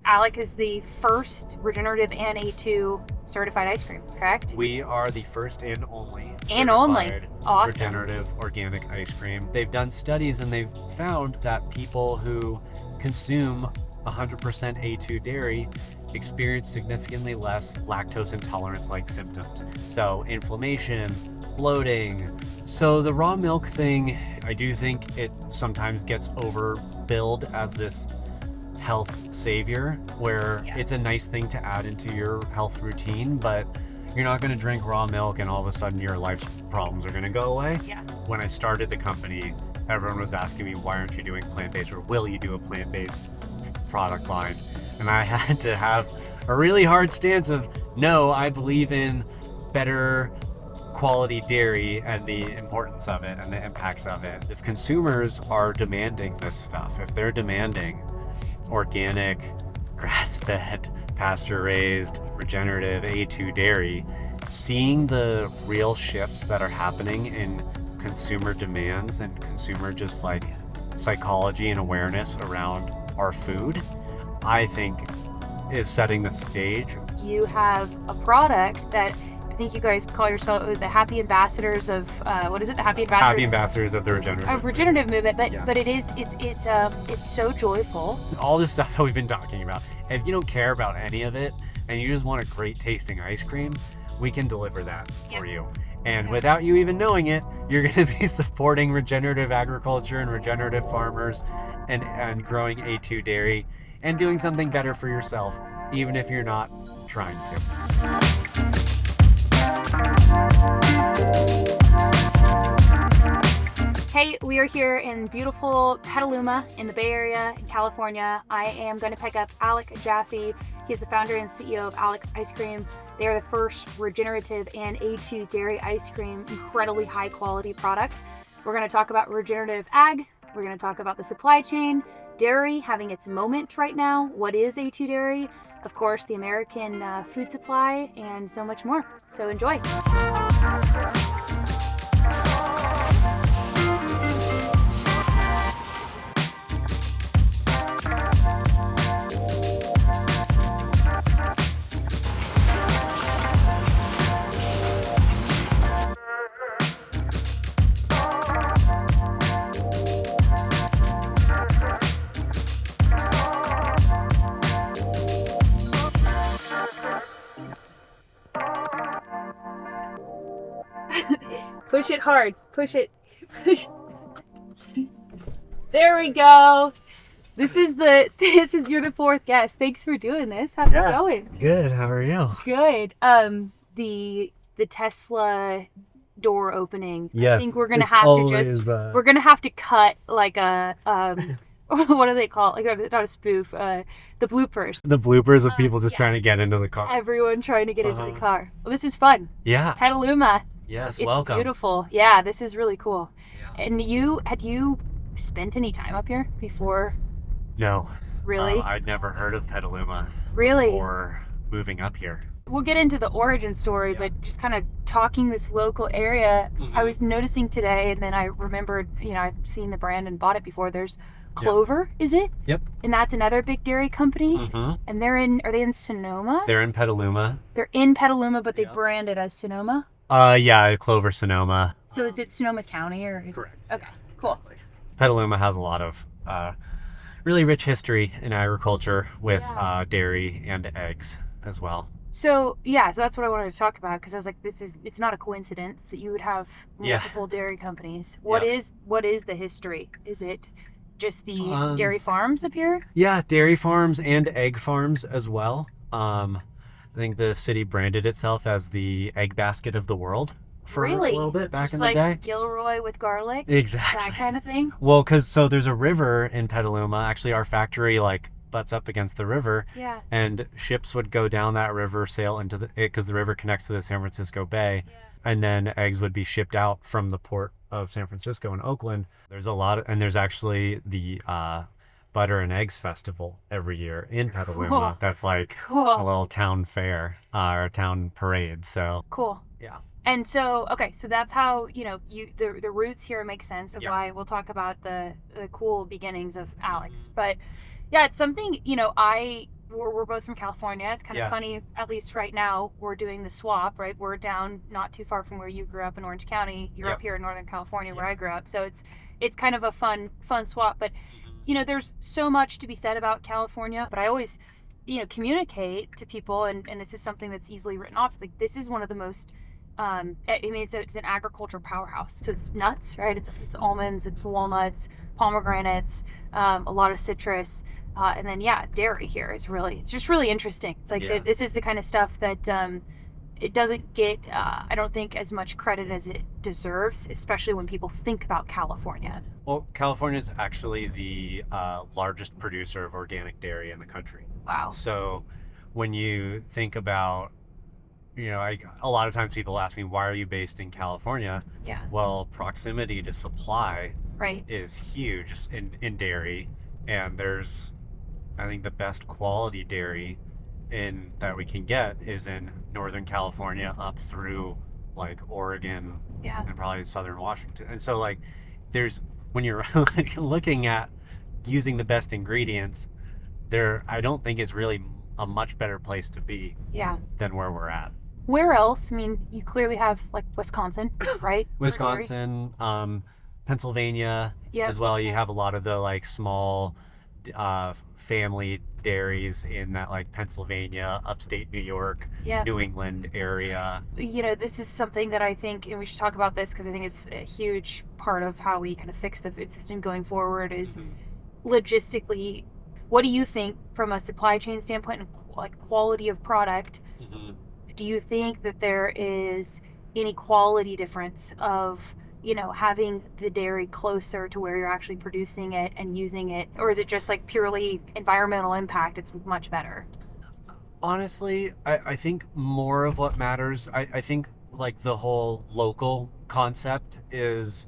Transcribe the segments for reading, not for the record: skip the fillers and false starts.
Alec is the first regenerative and A2 certified ice cream, correct? We are the first and only Awesome. regenerative organic ice cream. They've done studies and they've found that people who consume 100% A2 dairy experience significantly less lactose intolerance-like symptoms. So inflammation, bloating. So the raw milk thing, I do think it sometimes gets overbilled as this health savior, where it's a nice thing to add into your health routine, but you're not going to drink raw milk and all of a sudden your life's problems are going to go away. Yeah. When I started the company, everyone was asking me, why aren't you doing plant-based, or will you do a plant-based product line? And I had to have a really hard stance of, no, I believe in better quality dairy and the importance of it and the impacts of it. If consumers are demanding this stuff, if they're demanding organic, grass-fed, pasture-raised, regenerative A2 dairy, seeing the real shifts that are happening in consumer demands and consumer just like psychology and awareness around our food, I think is setting the stage. You have a product that I think you guys call yourself the happy ambassadors of what is it? The happy ambassadors. Happy ambassadors of the regenerative movement, but it's so joyful. All this stuff that we've been talking about. If you don't care about any of it and you just want a great tasting ice cream, we can deliver that for you. And without you even knowing it, you're going to be supporting regenerative agriculture and regenerative farmers and growing A2 dairy and doing something better for yourself, even if you're not trying to. Hey, we are here in beautiful Petaluma in the Bay Area in California. I am going to pick up Alec Jaffe. He's the founder and CEO of Alec's Ice Cream. They are the first regenerative and A2 dairy ice cream, incredibly high quality product. We're going to talk about regenerative ag. We're going to talk about the supply chain, dairy having its moment right now. What is A2 dairy? Of course, the American food supply and so much more. So enjoy. Push it hard. Push it. There we go. You're the fourth guest. Thanks for doing this. How's it going? Good. How are you? Good. The Tesla door opening. Yes. I think we're gonna have to we're gonna have to cut like a what do they call it? Like not a spoof. The bloopers. The bloopers of people just trying to get into the car. Everyone trying to get into the car. Well, this is fun. Yeah. Petaluma. Yes, it's welcome. Beautiful. Yeah, this is really cool. Yeah. And had you spent any time up here before? No. Really? I'd never heard of Petaluma. Really? Or moving up here. We'll get into the origin story, but just kind of talking this local area, I was noticing today, and then I remembered, I've seen the brand and bought it before. There's Clover, is it? Yep. And that's another big dairy company? Mm-hmm. And are they in Sonoma? They're in Petaluma. They're in Petaluma, but they brand it as Sonoma? Yeah, Clover, Sonoma. So is it Sonoma County or? Correct. Okay, cool. Petaluma has a lot of really rich history in agriculture with dairy and eggs as well. So that's what I wanted to talk about, because I was like, it's not a coincidence that you would have multiple dairy companies. What is the history? Is it just the dairy farms up here? Yeah, dairy farms and egg farms as well. I think the city branded itself as the egg basket of the world for a little bit back in the day. Like Gilroy with garlic? Exactly. That kind of thing? Well, so there's a river in Petaluma. Actually, our factory butts up against the river. Yeah. And ships would go down that river, sail into because the river connects to the San Francisco Bay. Yeah. And then eggs would be shipped out from the port of San Francisco and Oakland. There's there's actually the Butter and Eggs Festival every year in Petaluma. Cool. That's a little town fair or a town parade. So cool. Yeah. And so that's how the roots here make sense of why we'll talk about the cool beginnings of Alec's. But yeah, it's something I we're both from California. It's kind of Yeah. funny, at least right now, we're doing the swap, right? We're down not too far from where you grew up in Orange County. You're Yep. up here in Northern California where Yep. I grew up. So it's kind of a fun swap. But Mhm. there's so much to be said about California, but I always, communicate to people, and this is something that's easily written off. It's like, this is one of the most, I mean, it's an agriculture powerhouse. So it's nuts, right? It's almonds, it's walnuts, pomegranates, a lot of citrus. And then, yeah, dairy here. It's just really interesting. It's like, Yeah. this is the kind of stuff that it doesn't get, I don't think, as much credit as it deserves, especially when people think about California. Well, California is actually the largest producer of organic dairy in the country. Wow. So when you think about, a lot of times people ask me, why are you based in California? Yeah. Well, proximity to supply Right. is huge in dairy. And there's, I think, the best quality dairy in that we can get is in Northern California up through like Oregon Yeah. and probably Southern Washington. And so like there's when you're looking at using the best ingredients, there I don't think it's really a much better place to be Yeah. than where we're at. Where else? I mean, you clearly have like Wisconsin, right? Wisconsin, Pennsylvania Yep. as well. You have a lot of the like small family dairies in that like Pennsylvania, upstate New York, Yep. New England area. This is something that I think, and we should talk about this because I think it's a huge part of how we kind of fix the food system going forward is logistically, what do you think from a supply chain standpoint and like quality of product? Mm-hmm. Do you think that there is any quality difference of having the dairy closer to where you're actually producing it and using it, or is it just like purely environmental impact? It's much better. Honestly, I think more of what matters, I think like the whole local concept is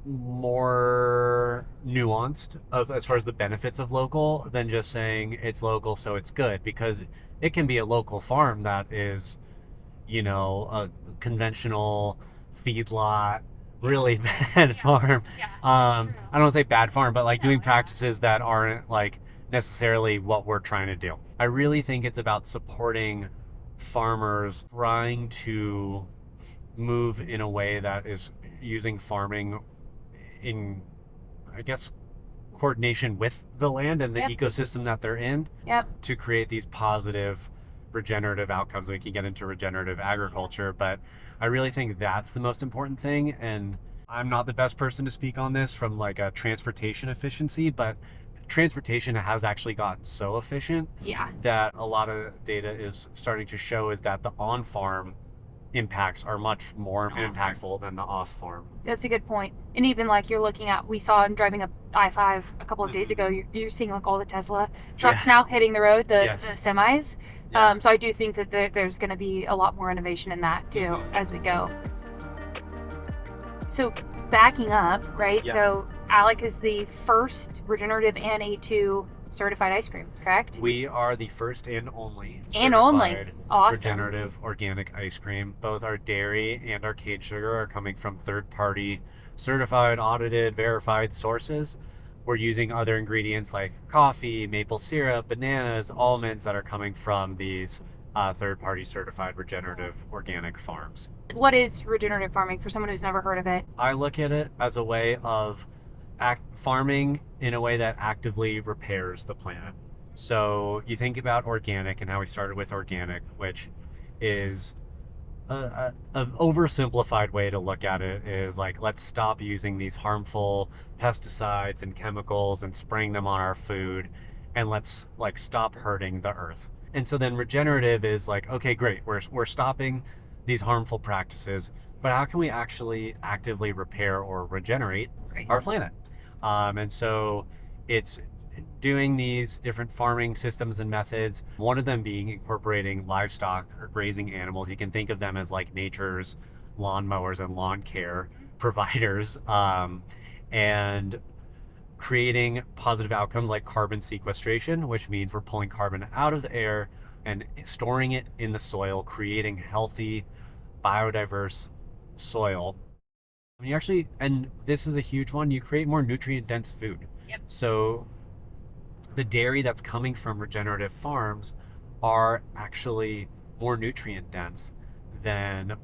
more nuanced as far as the benefits of local than just saying it's local so it's good, because it can be a local farm that is a conventional feedlot, really bad farm. Yeah, I don't want to say bad farm, but like doing practices that aren't like necessarily what we're trying to do. I really think it's about supporting farmers trying to move in a way that is using farming in, I guess, coordination with the land and the Yep. ecosystem that they're in Yep. to create these positive regenerative outcomes. We can get into regenerative agriculture, but I really think that's the most important thing. And I'm not the best person to speak on this from like a transportation efficiency, but transportation has actually gotten so efficient Yeah. that a lot of data is starting to show is that the on-farm impacts are much more impactful than the off-farm. That's a good point. And even like you're looking at, we saw him driving up I-5 a couple of days ago. You're seeing like all the Tesla trucks now hitting the road, the semis. Yeah. So I do think that there's going to be a lot more innovation in that too as we go. So backing up, right? Yeah. So Alec is the first regenerative and A2 certified ice cream, correct? We are the first and only Awesome. regenerative organic ice cream. Both our dairy and our cane sugar are coming from third-party certified, audited, verified sources. We're using other ingredients like coffee, maple syrup, bananas, almonds that are coming from these third-party certified regenerative organic farms. What is regenerative farming for someone who's never heard of it? I look at it as a way of farming in a way that actively repairs the planet. So you think about organic and how we started with organic, which is an oversimplified way to look at it is like, let's stop using these harmful pesticides and chemicals and spraying them on our food, and let's like stop hurting the earth. And so then regenerative is like, okay, great, we're stopping these harmful practices, but how can we actually actively repair or regenerate our planet? And so it's doing these different farming systems and methods, one of them being incorporating livestock or grazing animals. You can think of them as like nature's lawnmowers and lawn care providers, and creating positive outcomes like carbon sequestration, which means we're pulling carbon out of the air and storing it in the soil, creating healthy, biodiverse soil. You actually, and this is a huge one, you create more nutrient dense food. Yep. So the dairy that's coming from regenerative farms are actually more nutrient dense than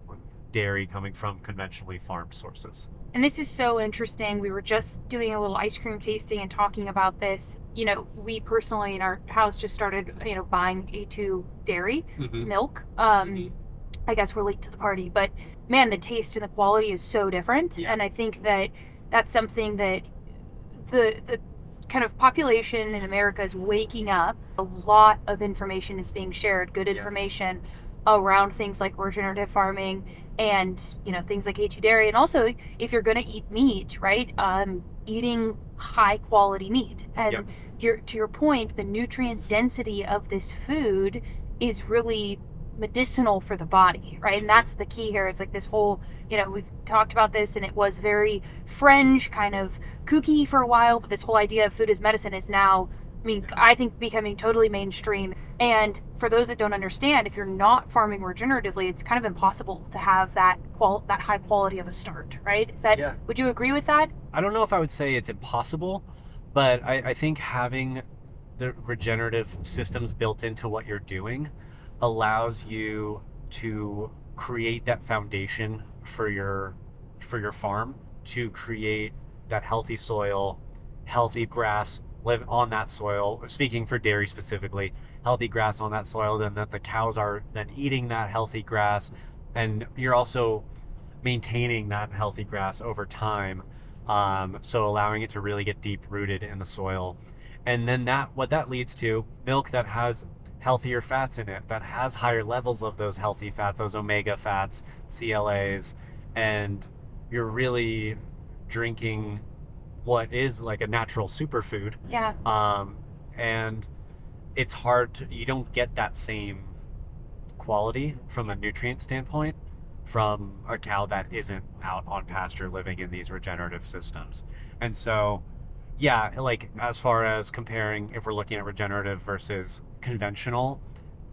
dairy coming from conventionally farmed sources. And this is so interesting. We were just doing a little ice cream tasting and talking about this. We personally in our house just started, buying A2 dairy milk. I guess we're late to the party, but man, the taste and the quality is so different. Yeah. And I think that that's something that the kind of population in America is waking up. A lot of information is being shared, good information around things like regenerative farming and things like A2 dairy. And also, if you're going to eat meat, right, eating high quality meat. And to your point, the nutrient density of this food is really medicinal for the body, right? And that's the key here. It's like this whole, we've talked about this, and it was very fringe, kind of kooky for a while, but this whole idea of food as medicine is now, I think, becoming totally mainstream. And for those that don't understand, if you're not farming regeneratively, it's kind of impossible to have that high quality of a start, right? Would you agree with that? I don't know if I would say it's impossible, but I think having the regenerative systems built into what you're doing allows you to create that foundation for your farm, to create that healthy soil, healthy grass, live on that soil. Speaking for dairy specifically, healthy grass on that soil, then that the cows are then eating that healthy grass, and you're also maintaining that healthy grass over time, so allowing it to really get deep rooted in the soil. And then what that leads to milk that has healthier fats in it, that has higher levels of those healthy fats, those omega fats, CLAs, and you're really drinking what is like a natural superfood. Yeah. And it's hard you don't get that same quality from a nutrient standpoint from a cow that isn't out on pasture living in these regenerative systems. And so, yeah, like as far as comparing, if we're looking at regenerative versus conventional,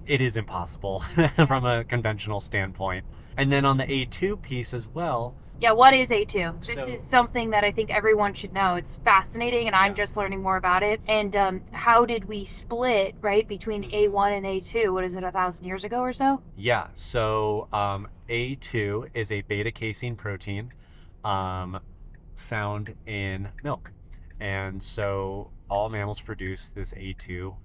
it is impossible from a conventional standpoint. And then on the A2 piece as well. Yeah, what is A2? This is something that I think everyone should know. It's fascinating, and I'm just learning more about it. And how did we split, right, between A1 and A2? What is it, 1,000 years ago or so? Yeah, so A2 is a beta-casein protein found in milk. And so all mammals produce this A2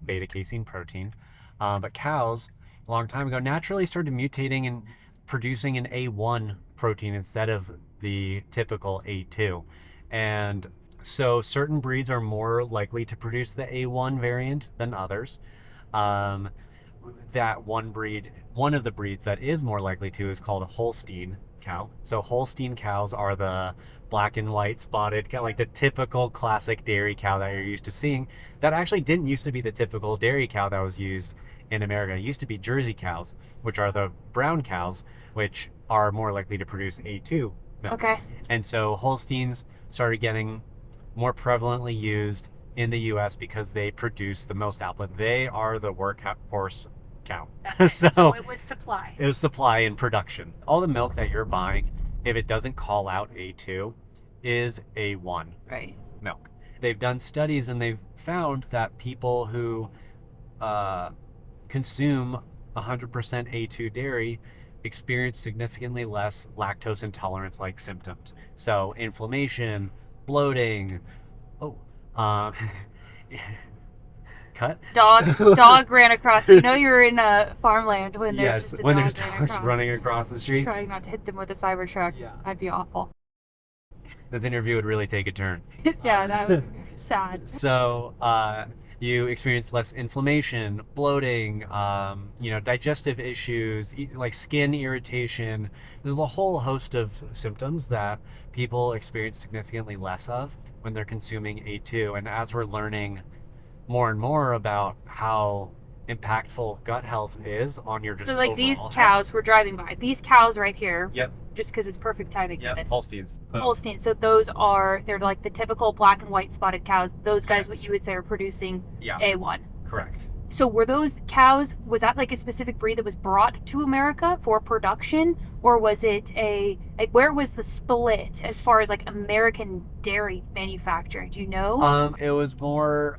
beta-casein protein. But cows, a long time ago, naturally started mutating and producing an A1 protein instead of the typical A2. And so certain breeds are more likely to produce the A1 variant than others. That one of the breeds that is more likely to is called a Holstein cow. So Holstein cows are the black and white spotted, kind of like the typical classic dairy cow that you're used to seeing. That actually didn't used to be the typical dairy cow that was used in America. It used to be Jersey cows, which are the brown cows, which are more likely to produce A2 milk. Okay. And so Holsteins started getting more prevalently used in the U.S. because they produce the most output. They are the workhorse cow. So it was supply. It was supply and production. All the milk that you're buying, if it doesn't call out A2, is A1 milk. They've done studies and they've found that people who consume 100% A2 dairy experience significantly less lactose intolerance like symptoms. So inflammation, bloating, cut. Dog ran across. You know you're in farmland when there's just a when dog there's dogs running across the street. Trying not to hit them with a Cybertruck. Yeah. That'd be awful. This interview would really take a turn. Yeah, that would be sad. So you experience less inflammation, bloating, digestive issues, like skin irritation. There's a whole host of symptoms that people experience significantly less of when they're consuming A2. And as we're learning more and more about how impactful gut health is on your So like these cows we're driving by, these cows right here. Yep. Just because it's perfect timing for this. Holsteins. Holstein. So they're like the typical black and white spotted cows. Those guys, what you would say, are producing A1. Correct. So were those cows, was that like a specific breed that was brought to America for production? Or was it where was the split as far as like American dairy manufacturing? Do you know? It was more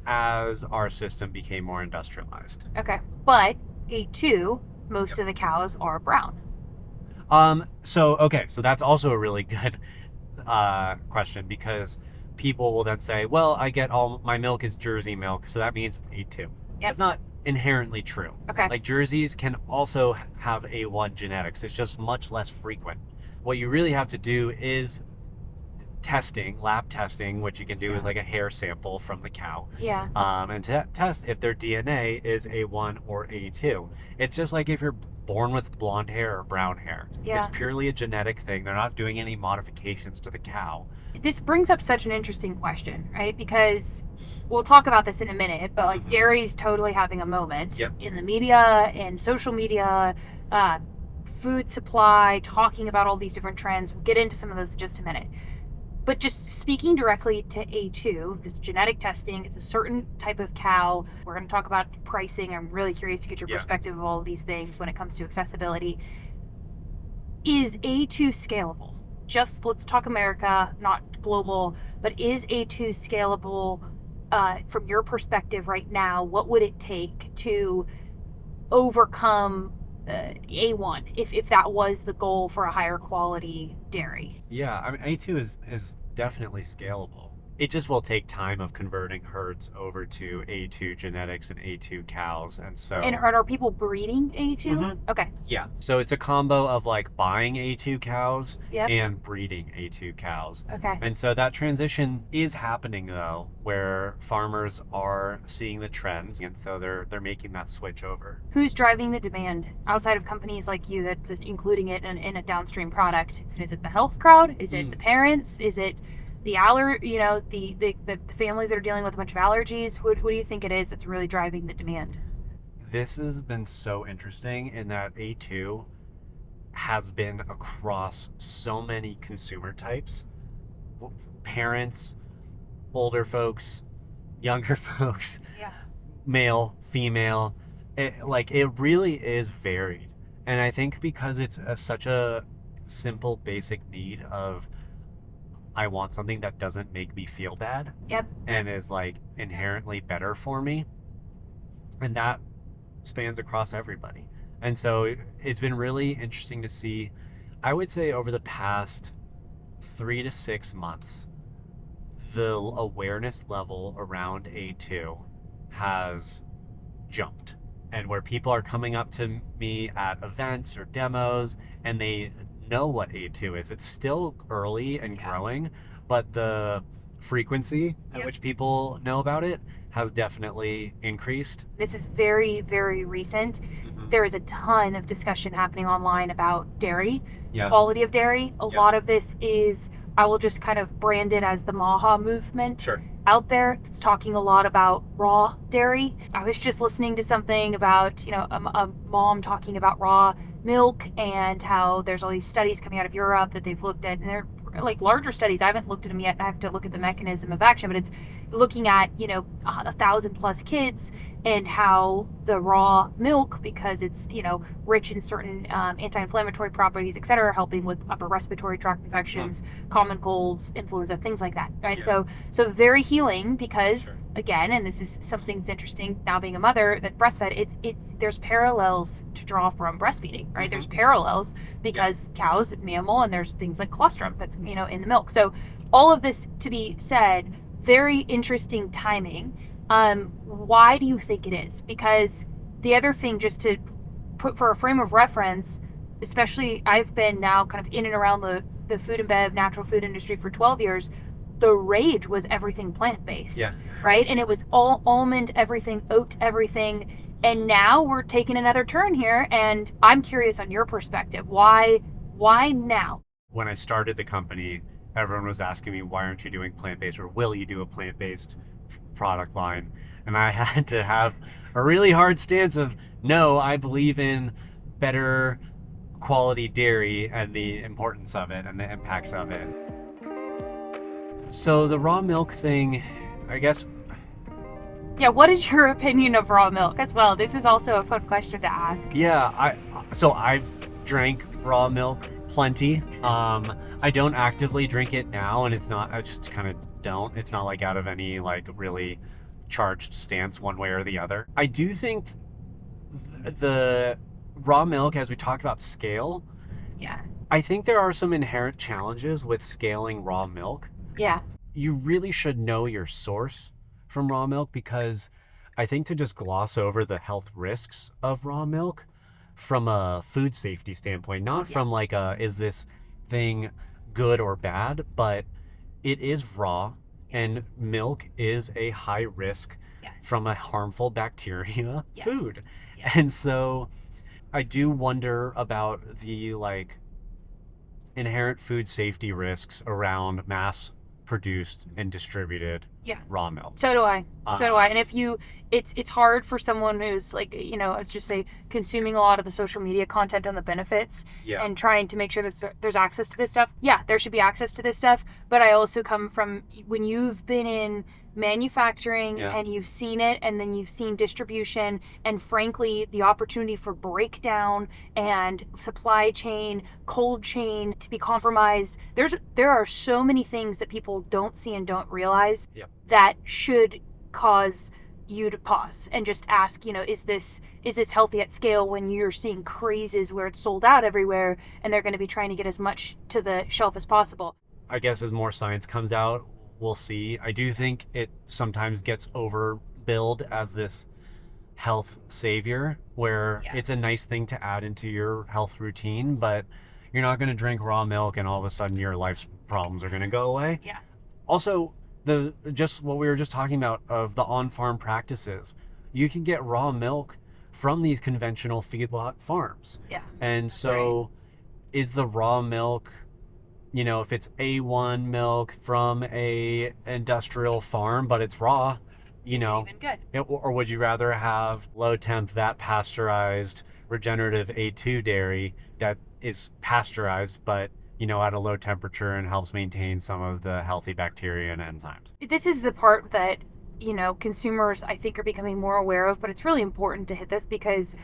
as our system became more industrialized. Okay. But A2, most of the cows are brown. So that's also a really good question, because people will then say, well, I get all my milk is Jersey milk, so that means it's A2. Yep. That's not inherently true. Okay. Like Jerseys can also have A1 genetics. It's just much less frequent. What you really have to do is lab testing, which you can do with like a hair sample from the cow. Yeah. And test if their DNA is A1 or A2. It's just like if you're born with blonde hair or brown hair. Yeah. It's purely a genetic thing. They're not doing any modifications to the cow. This brings up such an interesting question, right? Because we'll talk about this in a minute, but like dairy's totally having a moment in the media and social media, food supply, talking about all these different trends. We'll get into some of those in just a minute. But just speaking directly to A2, this genetic testing, it's a certain type of cow. We're going to talk about pricing. I'm really curious to get your perspective of all of these things when it comes to accessibility. Is A2 scalable? Just let's talk America, not global, but is A2 scalable from your perspective right now? What would it take to overcome A1 if that was the goal for a higher quality dairy? Yeah, I mean, A2 is definitely scalable. It just will take time of converting herds over to A2 genetics and A2 cows. And so. And are people breeding A2? Okay. Yeah. So it's a combo of like buying A2 cows Yep. and breeding A2 cows. Okay. And so that transition is happening though, where farmers are seeing the trends, and so they're making that switch over. Who's driving the demand outside of companies like you that's including it in a downstream product? Is it the health crowd? Is it the parents? Is it the the families that are dealing with a bunch of allergies? Who do you think it is that's really driving the demand? This has been so interesting in that A2 has been across so many consumer types. Parents, older folks, younger folks, male, female. It really is varied. And I think because it's such a simple, basic need of, I want something that doesn't make me feel bad. Yep. And is like inherently better for me. And that spans across everybody. And so it's been really interesting to see, I would say over the past 3 to 6 months, the awareness level around A2 has jumped. And where people are coming up to me at events or demos and they know what A2 is. It's still early and growing, but the frequency at which people know about it has definitely increased. This is very, very recent. There is a ton of discussion happening online about dairy, quality of dairy. A lot of this is, I will just kind of brand it as the Maha movement out there. It's talking a lot about raw dairy. I was just listening to something about, a mom talking about raw milk and how there's all these studies coming out of Europe that they've looked at, and they're like larger studies. I haven't looked at them yet. I have to look at the mechanism of action, but it's looking at 1,000+ kids and how the raw milk, because it's rich in certain anti-inflammatory properties, etc., helping with upper respiratory tract infections, common colds, influenza, things like that, right? So very healing, because again, and this is something that's interesting now being a mother that breastfed, it's there's parallels to draw from breastfeeding, right? There's parallels because cows, mammal, and there's things like colostrum that's in the milk. So all of this to be said, very interesting timing. Why do you think it is? Because the other thing, just to put for a frame of reference, especially I've been now kind of in and around the food and bev, natural food industry for 12 years. The rage was everything plant-based, right? And it was all almond, everything, oat, everything. And now we're taking another turn here. And I'm curious on your perspective. Why now? When I started the company, everyone was asking me, why aren't you doing plant-based, or will you do a plant-based product line? And I had to have a really hard stance of, no, I believe in better quality dairy and the importance of it and the impacts of it. So the raw milk thing, I guess Yeah, what is your opinion of raw milk as well? This is also a fun question to ask. Yeah, so I've drank raw milk plenty. I don't actively drink it now, and it's not. I just kind of don't. It's not like out of any like really charged stance one way or the other. I do think the raw milk, as we talk about scale, Yeah. I think there are some inherent challenges with scaling raw milk. Yeah. You really should know your source from raw milk, because I think to just gloss over the health risks of raw milk from a food safety standpoint, not Yeah. from like a, is this thing good or bad, but it is raw, and milk is a high risk Yes. from a harmful bacteria Yes. food. Yes. And so I do wonder about the like inherent food safety risks around mass produced and distributed Yeah. raw milk. So do I. So do I. And if you, it's hard for someone who's like, let's just say consuming a lot of the social media content on the benefits Yeah. and trying to make sure that there's access to this stuff. Yeah, there should be access to this stuff. But I also come from when you've been in manufacturing Yeah. and you've seen it, and then you've seen distribution, and frankly, the opportunity for breakdown and supply chain, cold chain to be compromised. There are so many things that people don't see and don't realize Yep. that should cause you to pause and just ask, is this healthy at scale when you're seeing crazes where it's sold out everywhere and they're going to be trying to get as much to the shelf as possible. I guess as more science comes out, we'll see. I do think it sometimes gets overbilled as this health savior, where Yeah. it's a nice thing to add into your health routine, but you're not going to drink raw milk and all of a sudden your life's problems are going to go away. Yeah. Also, just what we were just talking about of the on-farm practices, you can get raw milk from these conventional feedlot farms. Yeah. And so is the raw milk, if it's A1 milk from a industrial farm, but it's raw, Even good. or would you rather have low temp, vat pasteurized, regenerative A2 dairy that is pasteurized, but at a low temperature and helps maintain some of the healthy bacteria and enzymes? This is the part that, consumers, I think, are becoming more aware of, but it's really important to hit this because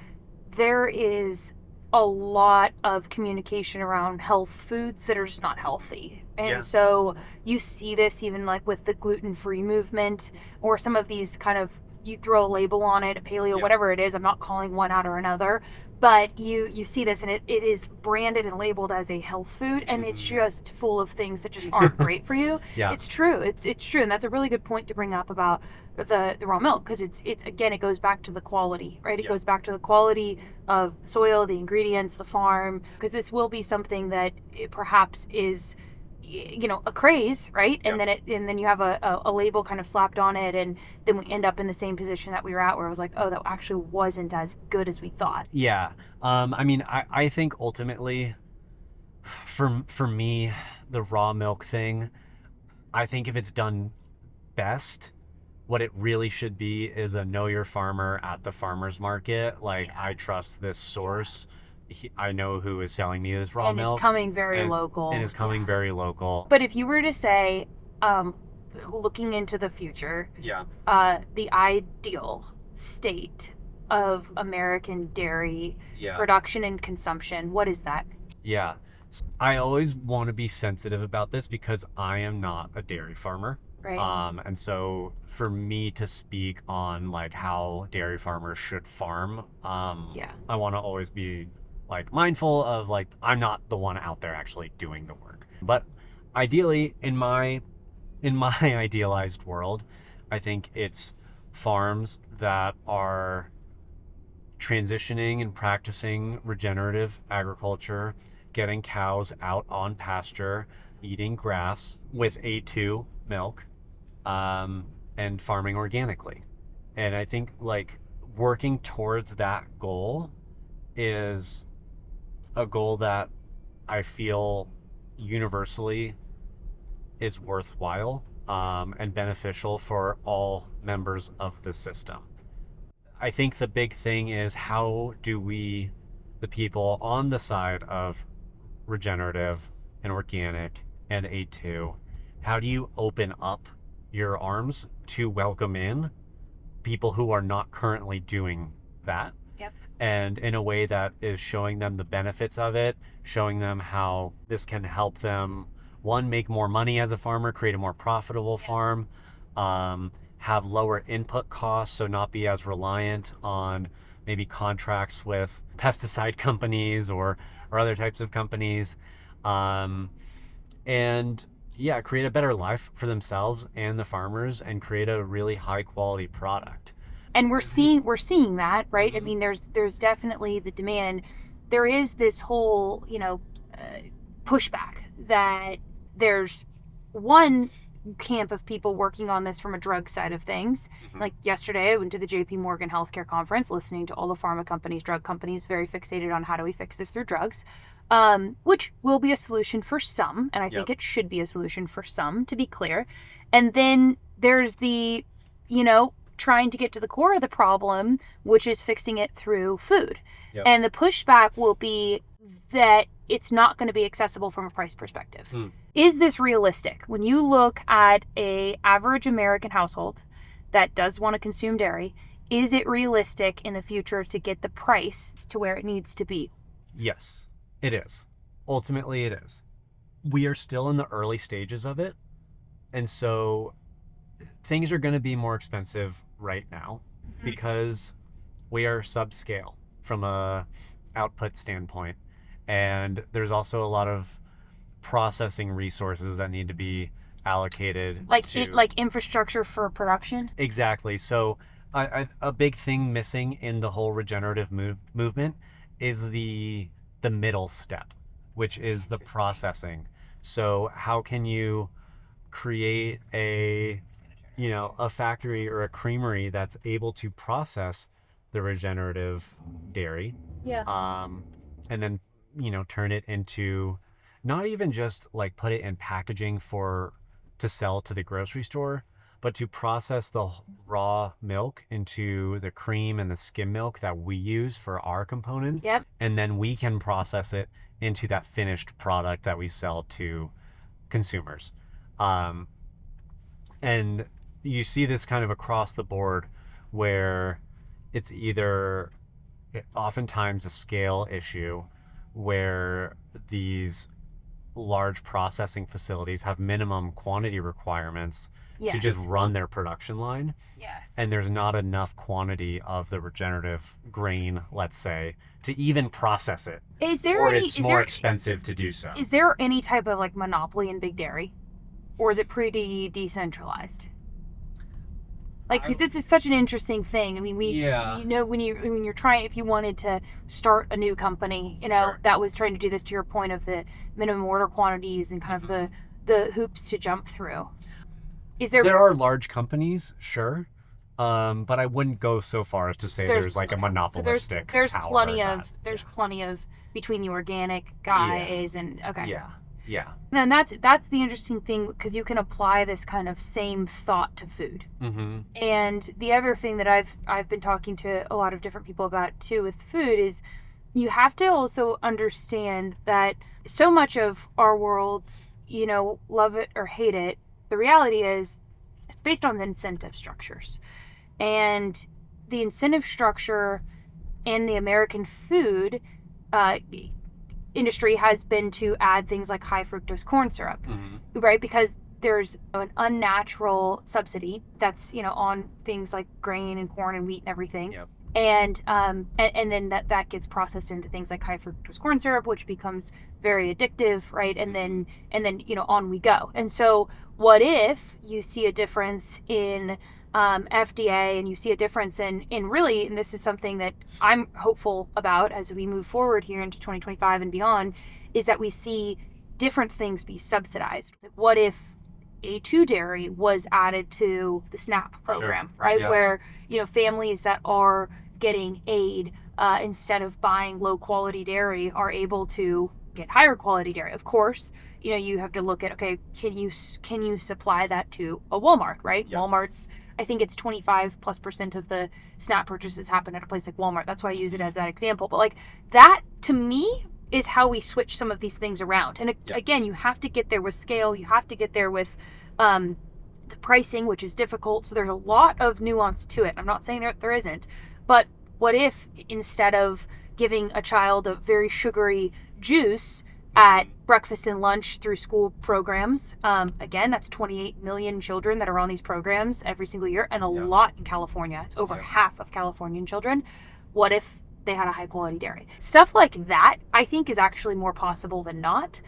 there is a lot of communication around health foods that are just not healthy. And Yeah. so you see this even like with the gluten-free movement, or some of these kind of, you throw a label on it, a paleo, Yeah. whatever it is. I'm not calling one out or another, but you see this and it is branded and labeled as a health food, and it's just full of things that just aren't great for you. Yeah. It's true. It's true. And that's a really good point to bring up about the raw milk, because it's again, it goes back to the quality, right? It Yeah. goes back to the quality of the soil, the ingredients, the farm, because this will be something that it perhaps is a craze, right? And Yeah. then you have a label kind of slapped on it, and then we end up in the same position that we were at, where it was like, oh, that actually wasn't as good as we thought. Yeah. I think ultimately for me, the raw milk thing, I think if it's done best, what it really should be is a know your farmer at the farmer's market. Like, Yeah. I trust this source. I know who is selling me this raw And milk. it's coming very and local. And it's coming Yeah. very local. But if you were to say, looking into the future, Yeah. the ideal state of American dairy Yeah. production and consumption, what is that? Yeah. I always want to be sensitive about this because I am not a dairy farmer. Right. And so for me to speak on like how dairy farmers should farm, Yeah. I want to always be like mindful of like, I'm not the one out there actually doing the work. But ideally, in my idealized world, I think it's farms that are transitioning and practicing regenerative agriculture, getting cows out on pasture, eating grass with A2 milk, and farming organically. And I think like working towards that goal is a goal that I feel universally is worthwhile, and beneficial for all members of the system. I think the big thing is, how do we, the people on the side of regenerative and organic and A2, how do you open up your arms to welcome in people who are not currently doing that. Yep. And in a way that is showing them the benefits of it, showing them how this can help them, one, make more money as a farmer, create a more profitable farm, have lower input costs, so not be as reliant on maybe contracts with pesticide companies or other types of companies. And yeah, create a better life for themselves and the farmers, and create a really high quality product. And we're seeing that, right? I mean, there's definitely the demand. There is this whole, pushback that there's one camp of people working on this from a drug side of things. Like yesterday, I went to the JP Morgan Healthcare Conference, listening to all the pharma companies, drug companies, very fixated on how do we fix this through drugs, which will be a solution for some. And I think it should be a solution for some, to be clear. And then there's the, trying to get to the core of the problem, which is fixing it through food. Yep. And the pushback will be that it's not going to be accessible from a price perspective. Is this realistic? When you look at a average American household that does want to consume dairy, is it realistic in the future to get the price to where it needs to be? Yes, it is. Ultimately, it is. We are still in the early stages of it. And so things are going to be more expensive right now because we are subscale from a output standpoint. And there's also a lot of processing resources that need to be allocated. Like infrastructure for production? Exactly. So a big thing missing in the whole regenerative movement is the middle step, which is the processing. So how can you create a factory or a creamery that's able to process the regenerative dairy, and then turn it into, not even just like put it in packaging to sell to the grocery store, but to process the raw milk into the cream and the skim milk that we use for our components. Yep. And then we can process it into that finished product that we sell to consumers. And you see this kind of across the board, where it's either oftentimes a scale issue, where these large processing facilities have minimum quantity requirements to just run their production line. Yes. And there's not enough quantity of the regenerative grain, let's say, to even process it. It's more expensive to do so. Is there any type of like monopoly in big dairy? Or is it pretty decentralized? Like, because this is such an interesting thing. I mean, when you're trying, if you wanted to start a new company, Sure. that was trying to do this, to your point of the minimum order quantities and kind of the hoops to jump through. There are large companies, sure, but I wouldn't go so far as to say there's like a monopolistic. So there's power plenty of between the organic guys and okay. Yeah. And that's the interesting thing, because you can apply this kind of same thought to food. Mm-hmm. And the other thing that I've been talking to a lot of different people about too with food is you have to also understand that so much of our world, love it or hate it, the reality is it's based on the incentive structures. And the incentive structure in the American food industry has been to add things like high fructose corn syrup, right? Because there's an unnatural subsidy that's on things like grain and corn and wheat and everything. Yep. And then that gets processed into things like high fructose corn syrup, which becomes very addictive, right? And then on we go. And so what if you see a difference in FDA, and you see a difference in really, and this is something that I'm hopeful about as we move forward here into 2025 and beyond, is that we see different things be subsidized. What if A2 dairy was added to the SNAP program, Sure. right? Yeah. Where, families that are getting aid instead of buying low quality dairy are able to get higher quality dairy. Of course, you have to look at, okay, can you supply that to a Walmart, right? Yep. Walmart's, I think it's 25+% of the SNAP purchases happen at a place like Walmart. That's why I use it as that example. But like that, to me, is how we switch some of these things around. And again, you have to get there with scale. You have to get there with the pricing, which is difficult. So there's a lot of nuance to it. I'm not saying there isn't, but what if instead of giving a child a very sugary juice at breakfast and lunch through school programs, again, that's 28 million children that are on these programs every single year, and a lot in California. It's over half of Californian children. What if they had a high quality dairy? Stuff like that, I think, is actually more possible than not.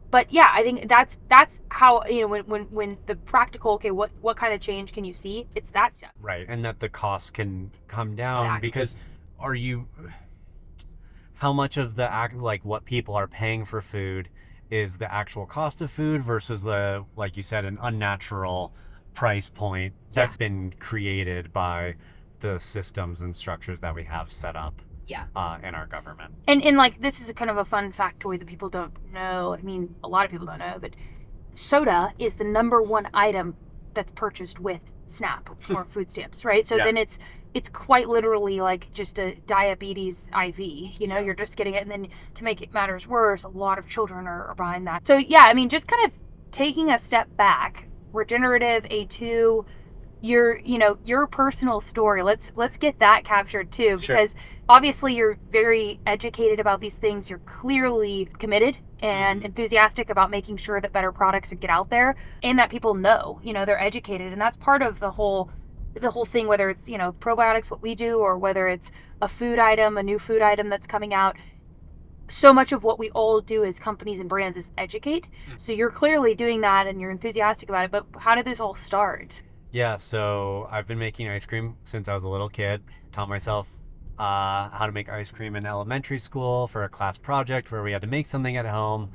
But yeah, I think that's how, when the practical, okay, what kind of change can you see? It's that stuff. Right, and that the costs can come down. Exactly. Because how much of the like what people are paying for food is the actual cost of food versus like you said, an unnatural price point that's been created by the systems and structures that we have set up in our government. And like, this is a kind of a fun factoid that people don't know. I mean, a lot of people don't know, but soda is the number one item that's purchased with SNAP or food stamps, right? So then it's quite literally like just a diabetes IV, you're just getting it. And then to make it matters worse, a lot of children are buying that. So yeah, I mean, just kind of taking a step back, Regenerative, A2, your personal story. Let's get that captured too, because obviously you're very educated about these things. You're clearly committed and enthusiastic about making sure that better products get out there and that people know, they're educated. And that's part of the whole thing, whether it's, probiotics, what we do, or whether it's a new food item that's coming out. So much of what we all do as companies and brands is educate. So you're clearly doing that and you're enthusiastic about it. But how did this all start? Yeah, so I've been making ice cream since I was a little kid. Taught myself how to make ice cream in elementary school for a class project where we had to make something at home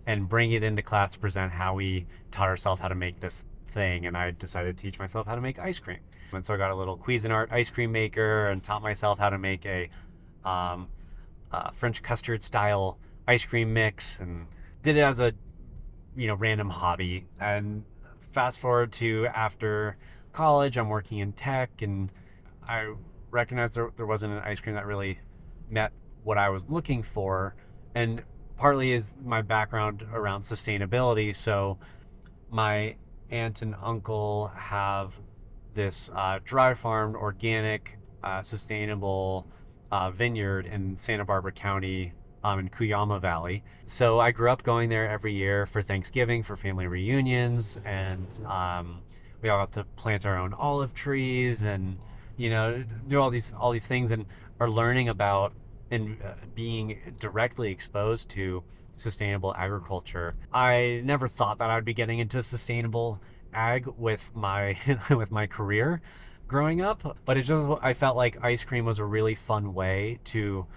and bring it into class to present how we taught ourselves how to make this thing. And I decided to teach myself how to make ice cream. And so I got a little Cuisinart ice cream maker and taught myself how to make a French custard style ice cream mix, and did it as a random hobby. And fast forward to after college, I'm working in tech, and I recognized there wasn't an ice cream that really met what I was looking for. And partly is my background around sustainability. So my aunt and uncle have this dry farmed, organic, sustainable vineyard in Santa Barbara County, in Cuyama Valley. So I grew up going there every year for Thanksgiving, for family reunions, and we all got to plant our own olive trees and do all these things, and are learning about and being directly exposed to sustainable agriculture. I never thought that I'd be getting into sustainable ag with my with my career growing up, but I felt like ice cream was a really fun way to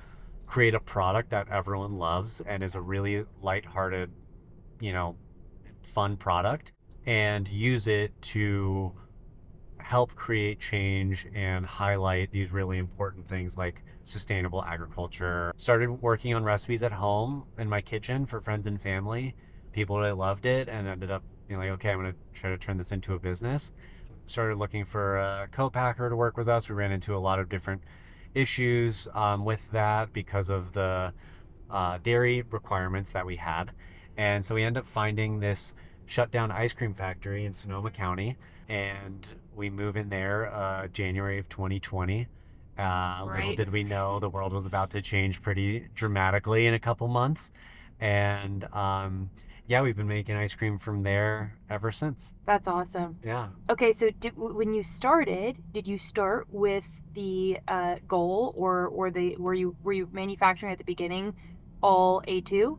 create a product that everyone loves and is a really lighthearted, fun product, and use it to help create change and highlight these really important things like sustainable agriculture. Started working on recipes at home in my kitchen for friends and family. People really loved it and ended up being like, okay, I'm going to try to turn this into a business. Started looking for a co-packer to work with us. We ran into a lot of different issues with that because of the dairy requirements that we had. And so we ended up finding this shut down ice cream factory in Sonoma County, and we moved in there January of 2020. Little did we know the world was about to change pretty dramatically in a couple months. And we've been making ice cream from there ever since. That's awesome. Yeah. Okay, so when you started, did you start with the goal, or were you manufacturing at the beginning all A2?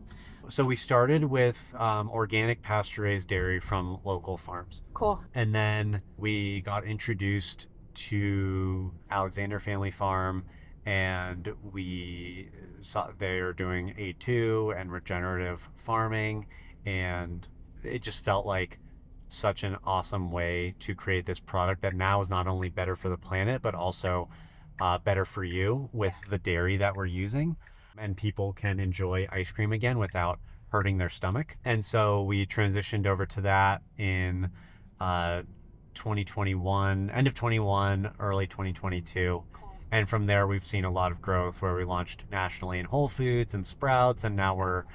So we started with organic pasture-raised dairy from local farms. Cool. And then we got introduced to Alexander Family Farm, and we saw they were doing A2 and regenerative farming, and it just felt like such an awesome way to create this product that now is not only better for the planet, but also better for you with the dairy that we're using. And people can enjoy ice cream again without hurting their stomach. And so we transitioned over to that in 2021, end of 21, early 2022. And from there, we've seen a lot of growth where we launched nationally in Whole Foods and Sprouts, and now we're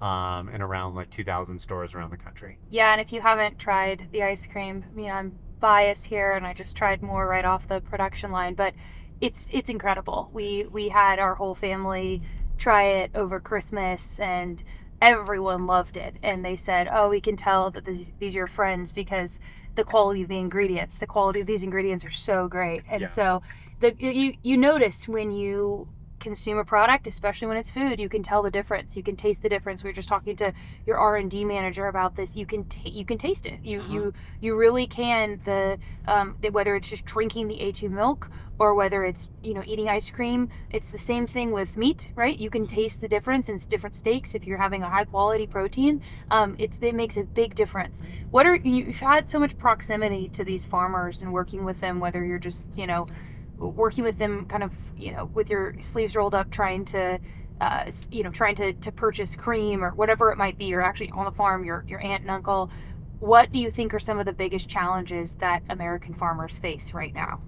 in around like 2,000 stores around the country. Yeah, and if you haven't tried the ice cream, I mean, I'm biased here, and I just tried more right off the production line, but it's incredible. We had our whole family try it over Christmas, and everyone loved it. And they said, "Oh, we can tell that these are your friends because the quality of the ingredients, the quality of these ingredients are so great." And so you notice when you consume a product, especially when it's food, you can tell the difference. You can taste the difference. We were just talking to your R&D manager about this. You can taste it. You really can. Whether it's just drinking the A2 milk or whether it's eating ice cream, it's the same thing with meat, right? You can taste the difference in different steaks. If you're having a high quality protein, it makes a big difference. You've had so much proximity to these farmers and working with them, whether you're just working with them kind of with your sleeves rolled up trying to purchase cream or whatever it might be, or actually on the farm, your aunt and uncle. What do you think are some of the biggest challenges that American farmers face right now?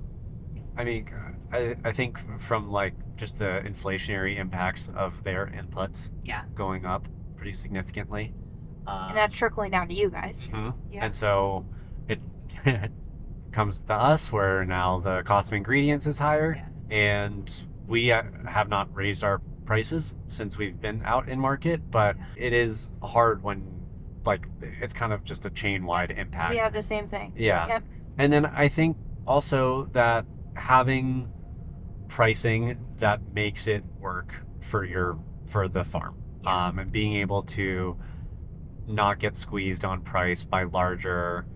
I mean, I think from like just the inflationary impacts of their inputs going up pretty significantly, and that's trickling down to you guys. And so it comes to us where now the cost of ingredients is higher, and we have not raised our prices since we've been out in market, but it is hard when like it's kind of just a chain-wide impact. We have the same thing. Yep. And then I think also that having pricing that makes it work for the farm, and being able to not get squeezed on price by larger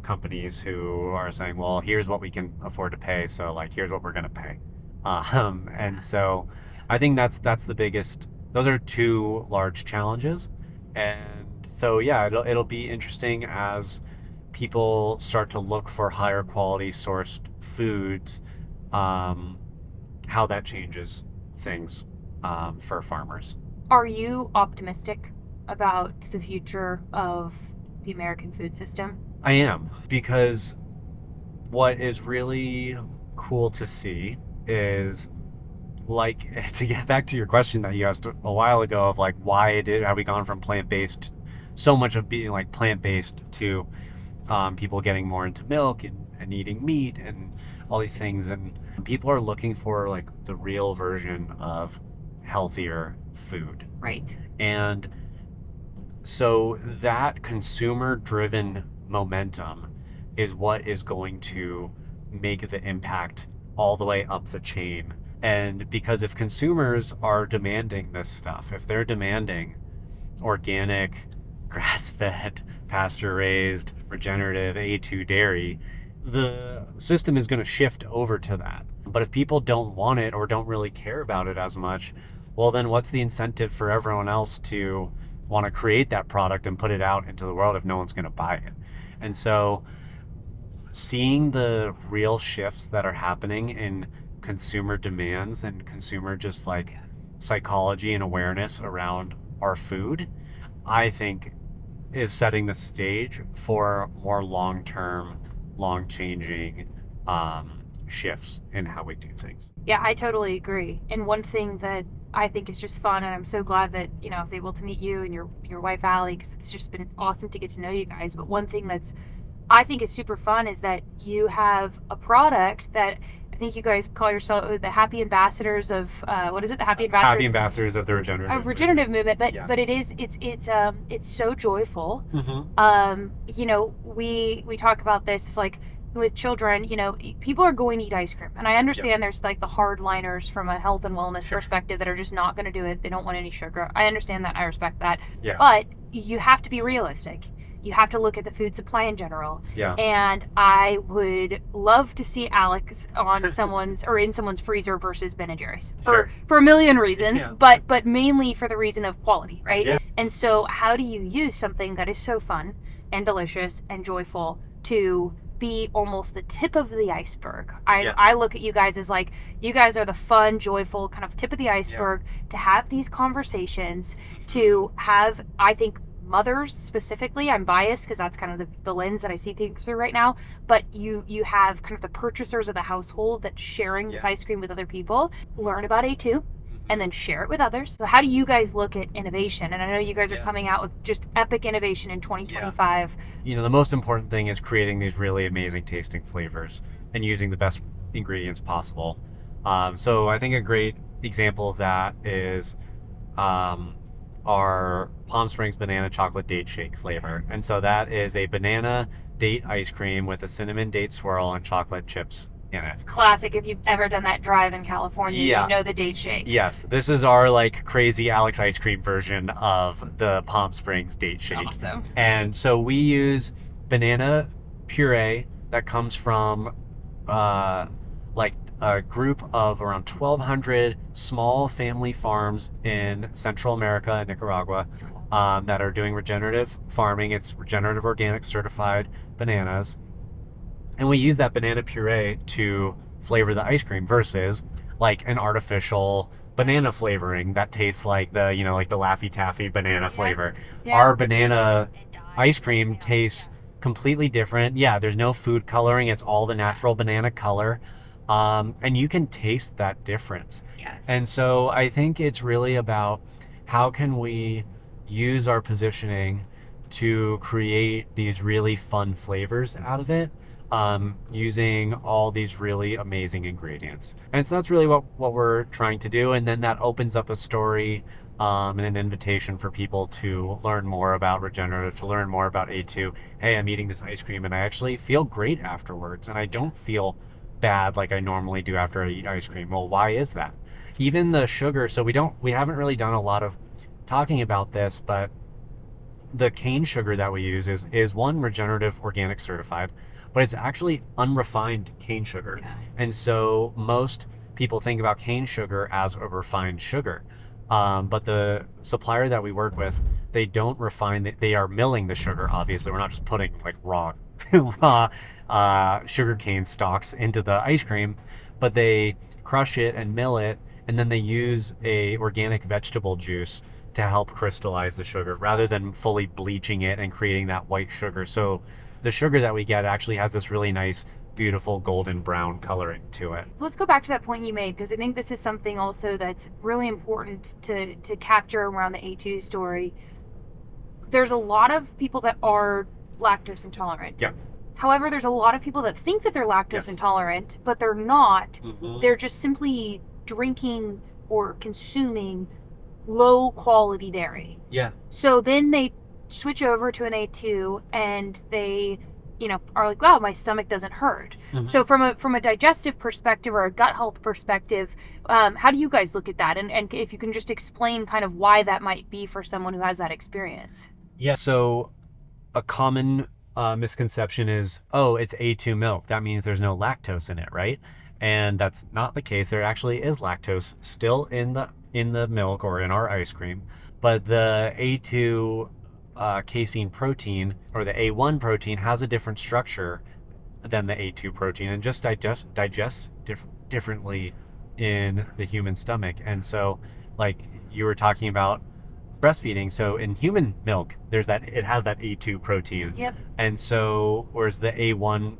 companies who are saying, well, here's what we can afford to pay, so like here's what we're going to pay. And so I think that's the biggest. Those are two large challenges. And so it'll be interesting as people start to look for higher quality sourced foods, how that changes things for farmers. Are you optimistic about the future of the American food system? I am, because what is really cool to see is, like, to get back to your question that you asked a while ago of like, have we gone from plant-based, so much of being like plant-based to people getting more into milk and eating meat and all these things, and people are looking for like the real version of healthier food. Right. And so that consumer-driven momentum is what is going to make the impact all the way up the chain. And because if consumers are demanding this stuff, if they're demanding organic, grass-fed, pasture-raised, regenerative, A2 dairy, the system is going to shift over to that. But if people don't want it or don't really care about it as much, well, then what's the incentive for everyone else to want to create that product and put it out into the world if no one's going to buy it? And so seeing the real shifts that are happening in consumer demands and consumer just like psychology and awareness around our food, I think is setting the stage for more long-term, long-changing shifts in how we do things. Yeah, I totally agree. And one thing that I think is just fun, and I'm so glad that I was able to meet you and your wife Allie, because it's just been awesome to get to know you guys. But one thing that's I think is super fun is that you have a product that I think you guys call yourself the happy ambassadors of what is it? The happy ambassadors of the regenerative movement. But it's so joyful. We talk about this like with children, people are going to eat ice cream, and I understand there's like the hardliners from a health and wellness perspective that are just not going to do it. They don't want any sugar. I understand that. I respect that. But you have to be realistic. You have to look at the food supply in general. And I would love to see Alex on someone's or in someone's freezer versus Ben and Jerry's for a million reasons, but mainly for the reason of quality, right? And so how do you use something that is so fun and delicious and joyful to be almost the tip of the iceberg? I look at you guys as like, you guys are the fun, joyful kind of tip of the iceberg to have these conversations, to have, I think, mothers specifically, I'm biased because that's kind of the lens that I see things through right now, but you have kind of the purchasers of the household that's sharing this ice cream with other people, learn about A2, and then share it with others. So how do you guys look at innovation? And I know you guys are coming out with just epic innovation in 2025. The most important thing is creating these really amazing tasting flavors and using the best ingredients possible. So I think a great example of that is our Palm Springs banana chocolate date shake flavor. And so that is a banana date ice cream with a cinnamon date swirl and chocolate chips in it. It's classic. If you've ever done that drive in California, you know the date shakes. Yes, this is our like crazy Alex ice cream version of the Palm Springs date shake. Awesome. And so we use banana puree that comes from like a group of around 1,200 small family farms in Central America and Nicaragua that are doing regenerative farming. It's regenerative organic certified bananas. And we use that banana puree to flavor the ice cream versus like an artificial banana flavoring that tastes like the, like the Laffy Taffy banana flavor. Yeah. Our banana ice cream tastes completely different. Yeah, there's no food coloring. It's all the natural banana color. And you can taste that difference. Yes. And so I think it's really about how can we use our positioning to create these really fun flavors out of it, using all these really amazing ingredients. And so that's really what we're trying to do. And then that opens up a story and an invitation for people to learn more about regenerative, to learn more about A2. Hey, I'm eating this ice cream and I actually feel great afterwards, and I don't feel bad like I normally do after I eat ice cream. Well, why is that? Even the sugar, so we haven't really done a lot of talking about this, but the cane sugar that we use is one, regenerative organic certified, but it's actually unrefined cane sugar. Yeah. And so most people think about cane sugar as a refined sugar. But the supplier that we work with, they don't refine, they are milling the sugar. Obviously, we're not just putting like raw sugarcane stalks into the ice cream, but they crush it and mill it, and then they use a organic vegetable juice to help crystallize the sugar rather than fully bleaching it and creating that white sugar. So the sugar that we get actually has this really nice, beautiful golden brown coloring to it. So let's go back to that point you made, because I think this is something also that's really important to capture around the A2 story. There's a lot of people that are lactose intolerant. Yeah. However, there's a lot of people that think that they're lactose intolerant, but they're not. Mm-hmm. They're just simply drinking or consuming low quality dairy. Yeah. So then they switch over to an A2 and they, are like, wow, my stomach doesn't hurt. Mm-hmm. So from a digestive perspective or a gut health perspective, how do you guys look at that? And if you can just explain kind of why that might be for someone who has that experience. Yeah. So a common misconception is, it's A2 milk. That means there's no lactose in it, right? And that's not the case. There actually is lactose still in the milk or in our ice cream, but the A2 casein protein or the A1 protein has a different structure than the A2 protein and just digests differently in the human stomach. And so, like you were talking about breastfeeding, so in human milk it has that A2 protein. Yep. And so whereas the A1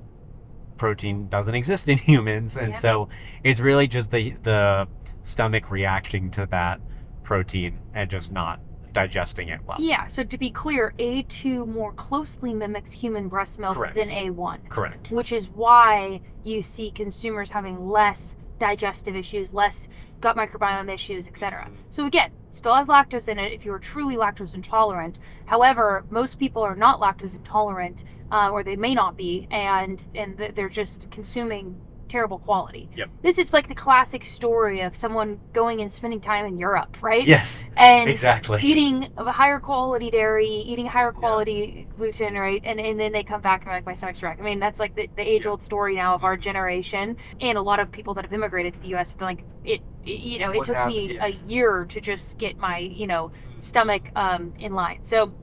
protein doesn't exist in humans, and so it's really just the stomach reacting to that protein and just not digesting it well. Yeah, so to be clear, A2 more closely mimics human breast milk than A1. Correct. Which is why you see consumers having less digestive issues, less gut microbiome issues, etc. So again, still has lactose in it if you are truly lactose intolerant. However, most people are not lactose intolerant, or they may not be, and they're just consuming terrible quality. Yep. This is like the classic story of someone going and spending time in Europe, right? Yes, and exactly. Eating a higher quality dairy, eating higher quality gluten, right? And then they come back and they're like, my stomach's wrecked. I mean, that's like the age-old story now of our generation. And a lot of people that have immigrated to the U.S. have been like, it took me a year to just get my, stomach in line. So,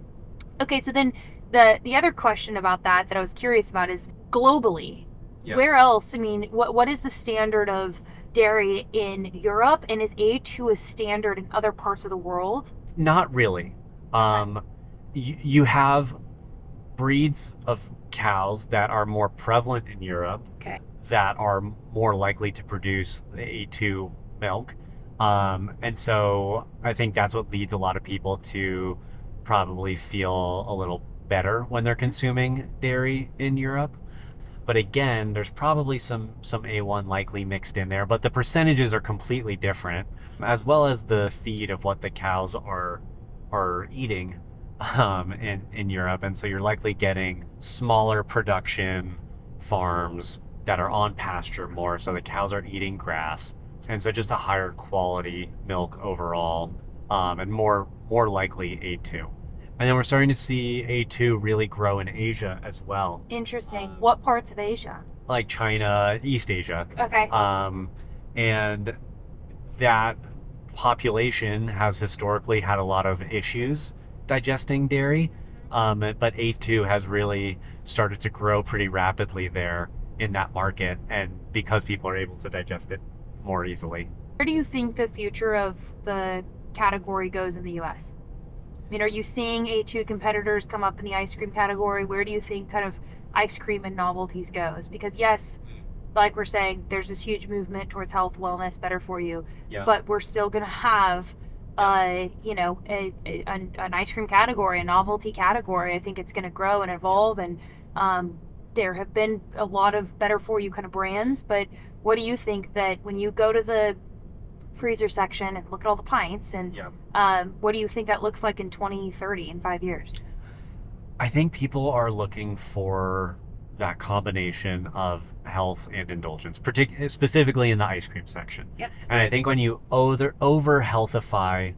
okay, so then the other question about that I was curious about is globally, where else? I mean, what is the standard of dairy in Europe, and is A2 a standard in other parts of the world? Not really. You have breeds of cows that are more prevalent in Europe that are more likely to produce the A2 milk. And so I think that's what leads a lot of people to probably feel a little better when they're consuming dairy in Europe. But again, there's probably some A1 likely mixed in there, but the percentages are completely different, as well as the feed of what the cows are eating in Europe. And so you're likely getting smaller production farms that are on pasture more, so the cows are eating grass, and so just a higher quality milk overall, and more likely A2. And then we're starting to see A2 really grow in Asia as well. Interesting. What parts of Asia? Like China, East Asia. Okay. And that population has historically had a lot of issues digesting dairy. But A2 has really started to grow pretty rapidly there in that market, and because people are able to digest it more easily. Where do you think the future of the category goes in the US? I mean, are you seeing A2 competitors come up in the ice cream category? Where do you think kind of ice cream and novelties goes? Because yes, like we're saying, there's this huge movement towards health, wellness, better for you. Yeah. But we're still going to have, an ice cream category, a novelty category. I think it's going to grow and evolve. And there have been a lot of better for you kind of brands. But what do you think that when you go to the freezer section and look at all the pints and what do you think that looks like in 2030, in 5 years? I think people are looking for that combination of health and indulgence, specifically in the ice cream section. Yep. And I think when you over healthify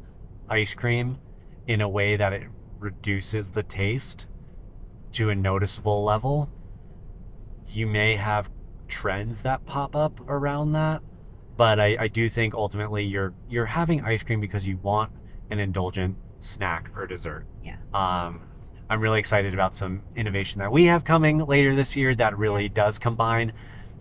ice cream in a way that it reduces the taste to a noticeable level, you may have trends that pop up around that. But I do think ultimately you're having ice cream because you want an indulgent snack or dessert. Yeah. I'm really excited about some innovation that we have coming later this year that really does combine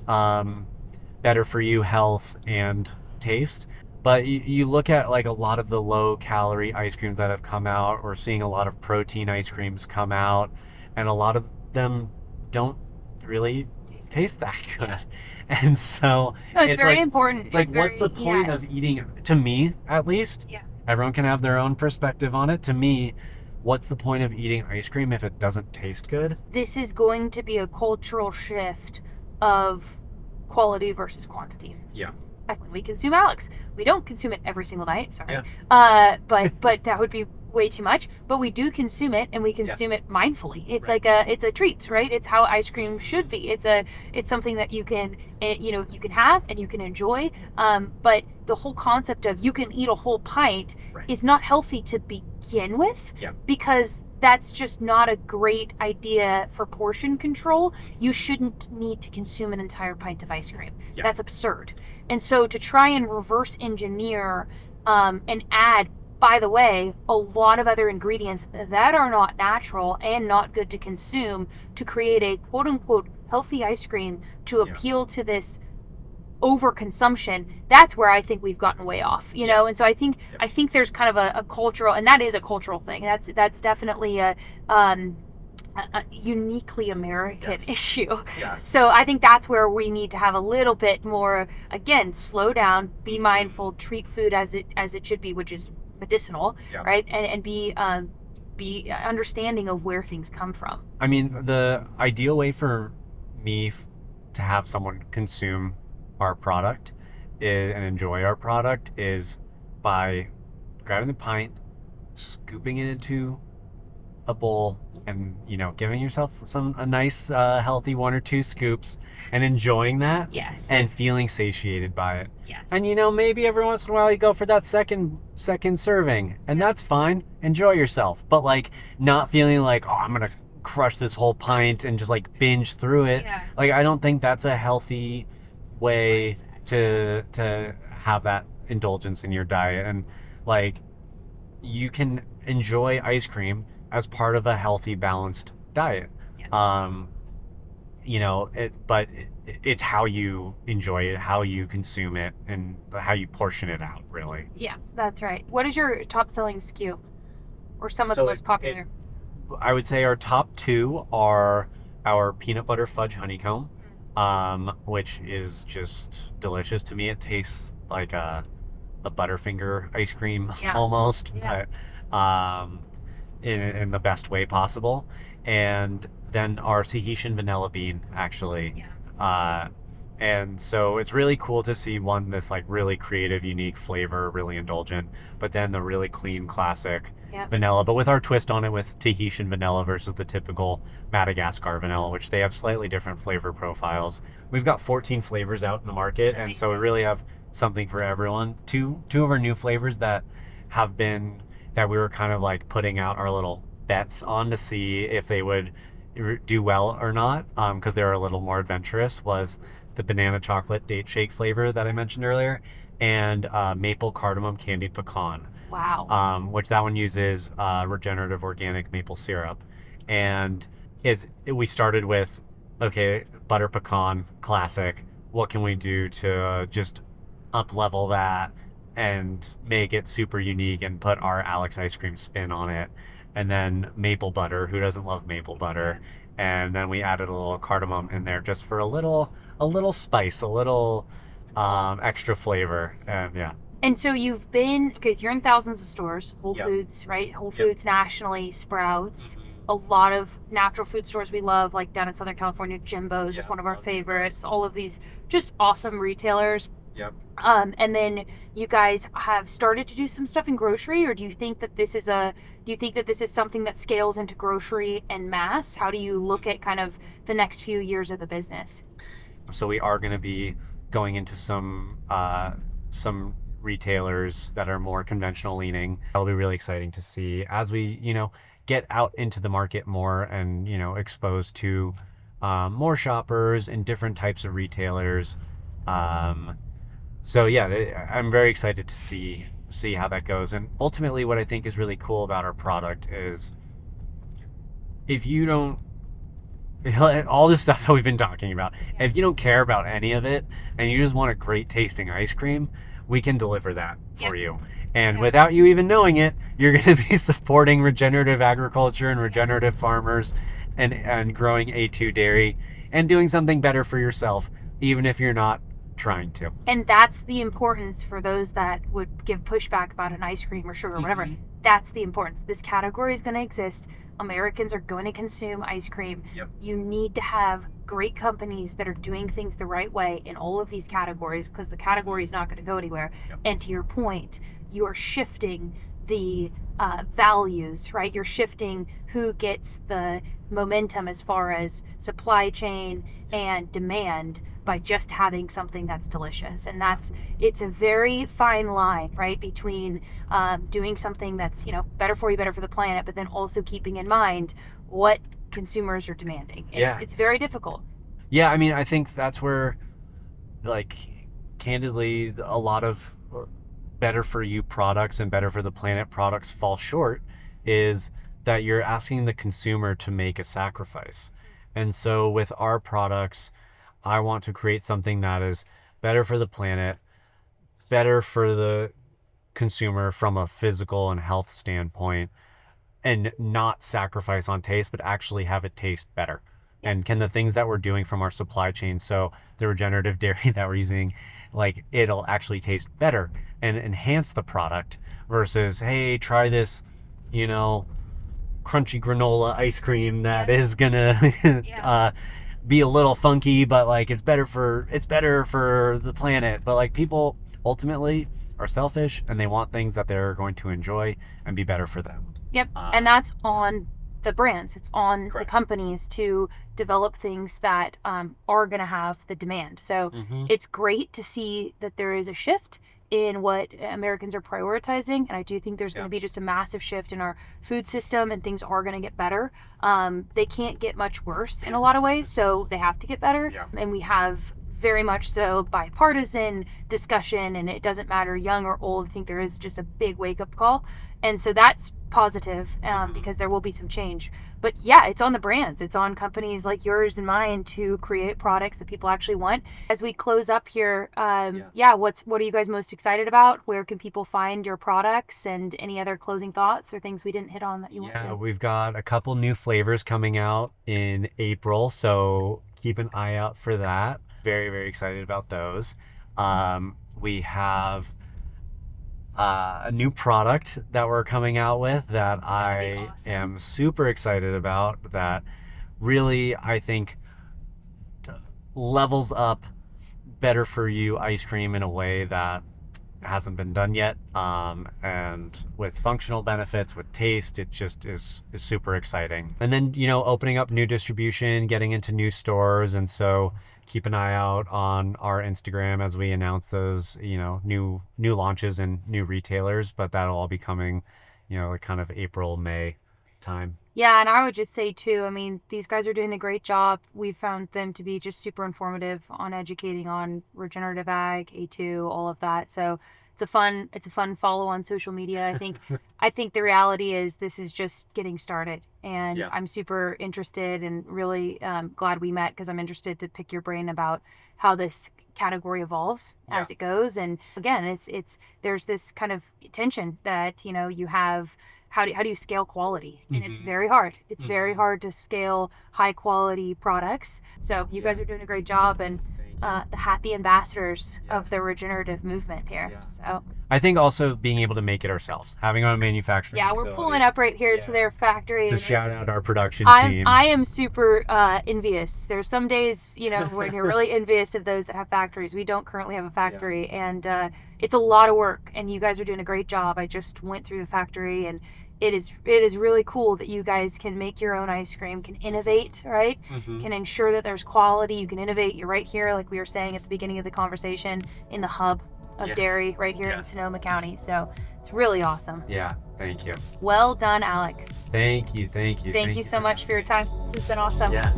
better for you health and taste. But you look at like a lot of the low calorie ice creams that have come out. We're seeing a lot of protein ice creams come out, and a lot of them don't really taste that good. Yeah. And so it's very important. It's like, what's the point of eating, to me at least? Yeah. Everyone can have their own perspective on it. To me, what's the point of eating ice cream if it doesn't taste good? This is going to be a cultural shift of quality versus quantity. Yeah. When we consume Alex, we don't consume it every single night. Sorry. Yeah. But that would be way too much. But we do consume it, and we consume it mindfully. It's like it's a treat, right? It's how ice cream should be. It's something that you can have and you can enjoy. But the whole concept of you can eat a whole pint is not healthy to begin with, because that's just not a great idea for portion control. You shouldn't need to consume an entire pint of ice cream. Yeah. That's absurd. And so to try and reverse engineer and add, by the way, a lot of other ingredients that are not natural and not good to consume to create a quote unquote healthy ice cream to appeal to this overconsumption, that's where I think we've gotten way off, you know. And so I think there's kind of a cultural, and that is a cultural thing. That's definitely a uniquely American issue. Yes. So I think that's where we need to have a little bit more, again, slow down, be mindful, treat food as it should be, which is medicinal, right? And be understanding of where things come from. I mean, the ideal way for me to have someone consume our product and enjoy our product is by grabbing the pint, scooping it into a bowl, and giving yourself a nice healthy 1 or 2 scoops and enjoying that. Yes. And feeling satiated by it. Yes. And maybe every once in a while you go for that second serving, and that's fine. Enjoy yourself, but like not feeling like, oh, I'm gonna crush this whole pint and just like binge through it. Like I don't think that's a healthy way to have that indulgence in your diet. And like you can enjoy ice cream as part of a healthy, balanced diet. But it's how you enjoy it, how you consume it, and how you portion it out, really. Yeah, that's right. What is your top selling SKU, or some of the most popular? I would say our top 2 are our peanut butter fudge honeycomb, which is just delicious to me. It tastes like a a Butterfinger ice cream Yeah. almost, Yeah. but in the best way possible. And then our Tahitian vanilla bean, actually. Yeah. And so it's really cool to see one that's like really creative, unique flavor, really indulgent, but then the really clean, classic Yep. vanilla, but with our twist on it with Tahitian vanilla versus the typical Madagascar vanilla, which they have slightly different flavor profiles. We've got 14 flavors out in the market, and so we really have something for everyone. Two of our new flavors that have been that we were kind of like putting out our little bets on to see if they would do well or not, because they're a little more adventurous, was the banana chocolate date shake flavor that I mentioned earlier, and maple cardamom candied pecan. Wow. Which that one uses regenerative organic maple syrup. And we started with, okay, butter pecan, classic. What can we do to just up level that and make it super unique and put our Alex ice cream spin on it? And then maple butter. Who doesn't love maple butter? And then we added a little cardamom in there just for a little spice, a little extra flavor. And yeah. And so you've been, okay, so you're in thousands of stores, Whole Yep. Foods, right? Whole Yep. Foods nationally, Sprouts, a lot of natural food stores we love, like down in Southern California, Jimbo's, just Yeah, one of our love favorites. All of these just awesome retailers. Yep. And then you guys have started to do some stuff in grocery, or do you think that this is something that scales into grocery and mass? How do you look at kind of the next few years of the business? So we are going to be going into some retailers that are more conventional leaning. That'll be really exciting to see as we, get out into the market more and, exposed to more shoppers and different types of retailers. So yeah, I'm very excited to see how that goes. And ultimately, what I think is really cool about our product is if you don't all this stuff that we've been talking about, if you don't care about any of it and you just want a great tasting ice cream, we can deliver that for you. And without you even knowing it, you're going to be supporting regenerative agriculture and regenerative farmers and growing A2 dairy and doing something better for yourself, even if you're not trying to. And that's the importance for those that would give pushback about an ice cream or sugar or whatever. That's the importance. This category is going to exist. Americans are going to consume ice cream. Yep. You need to have great companies that are doing things the right way in all of these categories, because the category is not going to go anywhere. Yep. And to your point, you are shifting the values, right? You're shifting who gets the momentum as far as supply chain and demand by just having something that's delicious. And it's a very fine line, right, between doing something that's, better for you, better for the planet, but then also keeping in mind what consumers are demanding. It's very difficult. Yeah, I mean, I think that's where, like, candidly, a lot of better for you products and better for the planet products fall short, is that you're asking the consumer to make a sacrifice. And so with our products, I want to create something that is better for the planet, better for the consumer from a physical and health standpoint, and not sacrifice on taste, but actually have it taste better. And can the things that we're doing from our supply chain, so the regenerative dairy that we're using, like, it'll actually taste better and enhance the product versus, hey, try this, crunchy granola ice cream that is gonna be a little funky, but like it's better for the planet. But like, people ultimately are selfish and they want things that they're going to enjoy and be better for them. Yep. And that's on the brands. It's on Correct. the companies to develop things that are going to have the demand. So it's great to see that there is a shift in what Americans are prioritizing. And I do think there's going to be just a massive shift in our food system, and things are going to get better. They can't get much worse in a lot of ways, so they have to get better. Yeah. And we have very much so bipartisan discussion, and it doesn't matter young or old. I think there is just a big wake-up call. And so that's positive, because there will be some change. But yeah, it's on the brands. It's on companies like yours and mine to create products that people actually want. As we close up here, what are you guys most excited about? Where can people find your products, and any other closing thoughts or things we didn't hit on that you want to? Yeah, we've got a couple new flavors coming out in April, so keep an eye out for that. Very, very excited about those. We have a new product that we're coming out with that It's gonna be I awesome. am super excited about, that really, I think, levels up better for you ice cream in a way that hasn't been done yet, and with functional benefits, with taste, it just is super exciting. And then, opening up new distribution, getting into new stores, and so keep an eye out on our Instagram as we announce those, new launches and new retailers. But that'll all be coming, like kind of April, May time. Yeah, and I would just say too, I mean, these guys are doing a great job. We've found them to be just super informative on educating on regenerative ag, A2, all of that. So it's a fun follow on social media. I think the reality is this is just getting started, and Yeah. I'm super interested and really glad we met, because I'm interested to pick your brain about how this category evolves as Yeah. it goes. And again, it's there's this kind of tension that you have. How do you scale quality? And it's Mhm. very hard. It's very Mhm. hard to scale high quality products. So you guys are doing a great job, and the happy ambassadors of the regenerative movement here. Yeah. So I think also being able to make it ourselves, having our own manufacturing yeah, we're facility. pulling up right here to Yeah. their factory. To And shout it's, out our production I'm team. I am super envious. There's some days when you're really envious of those that have factories. We don't currently have a factory, and it's a lot of work. And you guys are doing a great job. I just went through the factory, and it is really cool that you guys can make your own ice cream, can innovate, right? Mhm. Can ensure that there's quality. You can innovate. You're right here, like we were saying at the beginning of the conversation, in the hub of Yes. dairy right here in Yes. Sonoma County. So it's really awesome. Yeah, thank you. Well done, Alec. Thank you. Thank you so much for your time. This has been awesome. Yeah.